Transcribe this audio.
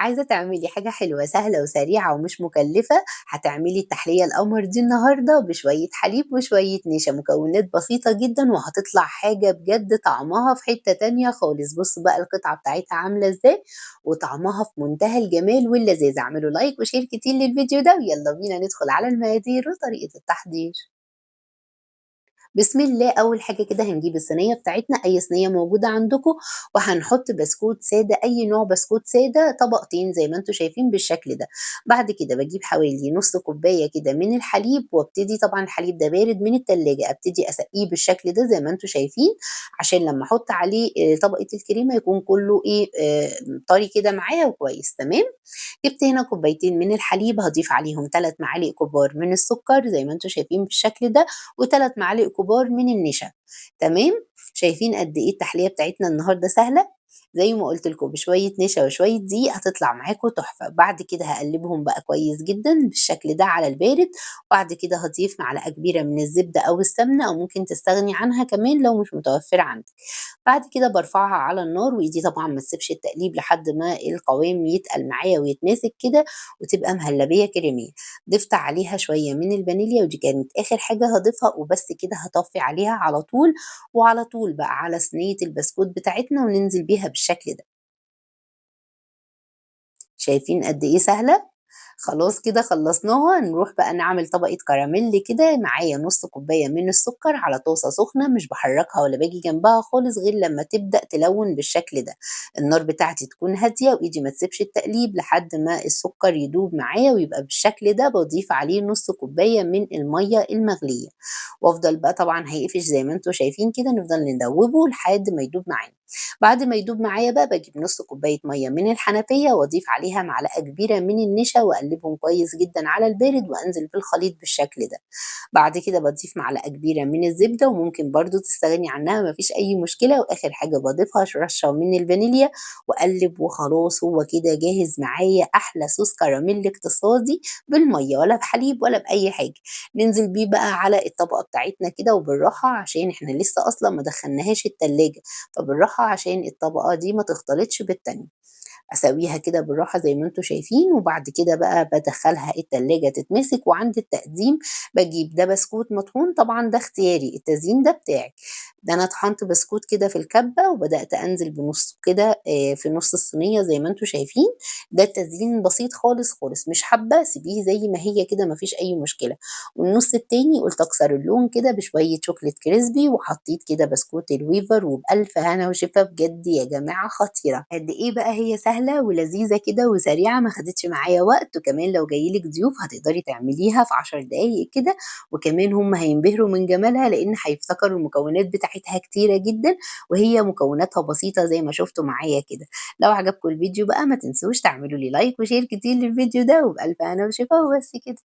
عايزة تعملي حاجة حلوة سهلة وسريعة ومش مكلفة، هتعملي التحلية القمر دي النهارده بشوية حليب وشوية نشا، مكونات بسيطة جدًا وهتطلع حاجة بجد طعمها في حتة تانية خالص. بُصّوا بقى القطعة بتاعتها عاملة إزاي، وطعمها في منتهى الجمال واللذاذة. اعملوا لايك وشير كتير للفيديو ده، ويالّا بينا ندخل على المقادير وطريقة التحضير. بسم الله. أول حاجة كده هنجيب الصينية بتاعتنا، أي صينية موجودة عندكم، وهنحط بسكوت سادة، أي نوع بسكوت سادة، طبقتين زي ما أنتم شايفين بالشكل ده. بعد كده باجيب حوالي نص كوباية كده من الحليب، وابتدي طبعا الحليب ده بارد من التلاجة، ابتدي أسقيه بالشكل ده زي ما أنتم شايفين، عشان لما أحط عليه طبقة الكريمة يكون كله إيه طري كده معايا وكويس تمام. جبت هنا كوبايتين من الحليب، هاضيف عليهم 3 معالق كبار من السكر زي ما أنتم شايفين بالشكل ده، و3 معالق كبار من النشا، تمام. شايفين قد إيه التحلية بتاعتنا النهارده سهلة؟ زي ما قُلت لكم بشوية نشا وشوية دقيق هتطلع معاكم تحفة. بعد كده هاقلبهم بقى كويس جدًا بالشكل ده على البارد، وبعد كده هاضيف معلقة كبيرة من الزبدة أو السمنة، أو ممكن تستغني عنها كمان لو مش متوفرة عندِك. بعد كده بارفعها على النار، وإيدي طبعًا ما تسيبش التقليب لحد ما القوام يتقل معايا ويتماسك كده وتبقى مهلبية كريمية. ضِفت عليها شوية من الفانيليا ودي كانت آخر حاجة هاضيفها، وبس كده هاطفّي عليها على طول، وعلى طول بقى على صينية البسكوت بتاعتنا وننزل بيها بالشكل ده. شايفين قد إيه سهلة؟ خلاص كده خلّصناها، نروح بقى نعمل طبقة كراميل كده. معايا نُص كوباية من السكر على طاسة سخنة، مش باحرّكها ولا باجي جنبها خالص غير لمّا تبدأ تلوّن بالشكل ده. النار بتاعتي تكون هادية وإيدي ما تسيبش التقليب لحد ما السكر يدوب معايا ويبقى بالشكل ده. باضيف عليه نُص كوباية من المَيّة المغلية، وأفضل بقى طبعًا هيقفش زي ما أنتم شايفين كده، نفضل ندوّبه لحد ما يدوب معانا. بعد ما يدوب معايا بقى باجيب نُص كوباية مَيّة من الحنفية، وأضيف عليها معلقة كبيرة من النشا، وأقلبهم كويس جدًا على البارد، وأنزل بالخليط بالشكل ده. بعد كده باضيف معلقة كبيرة من الزبدة، وممكن برضه تستغني عنها ما فيش أي مشكلة، وآخر حاجة باضيفها رشة من الفانيليا، وأقلب وخلاص هو كده جاهز معايا أحلى صوص كراميل اقتصادي بالمَيّة، ولا بحليب ولا بأي حاجة. ننزل بيه بقى على الطبقة بتاعتنا كده وبالراحة، عشان إحنا لسه أصلًا ما دخلناهاش التلاجة، فبالراحة عشان الطبقة دي ما تختلطش بالتانية. أسويها كده بالراحة زي ما أنتم شايفين، وبعد كده بقى بادخّلها التلاجة تتمسك. وعند التقديم باجيب ده بسكوت مطحون، طبعًا ده اختياري، التزيين ده بتاعِك. ده أنا طحنت بسكوت كده في الكبة، وبدأت أنزل بنُصّه كده في نُص الصينية زي ما أنتم شايفين. ده تزيين بسيط خالص، خالص، مش حابة سيبيه زي ما هي كده ما فيش أي مشكلة. والنُص التاني قُلت أكسر اللون كده بشوية شوكولات كريسبي، وحطيت كده بسكوت الويفر، وبألف هنا وشفا بجد يا جماعة خطيرة. قد إيه بقى هي سهلة ولذيذة كده وسريعة، ما خدتش معايا وقت، وكمان لو جاي لِك ضيوف هتقدري تعمليها في 10 دقايق كده، وكمان هم هينبهروا من جمالها لإن هيفتكروا المكونات بتاعتها كتيرة جدًا، وهي مكوناتها بسيطة زي ما شُفتوا معايا كده. لو عجبكم الفيديو بقى ما تنسوش تعملوا لي لايك وشير كتير للفيديو ده، وبألف هنا وشفا وبس كده.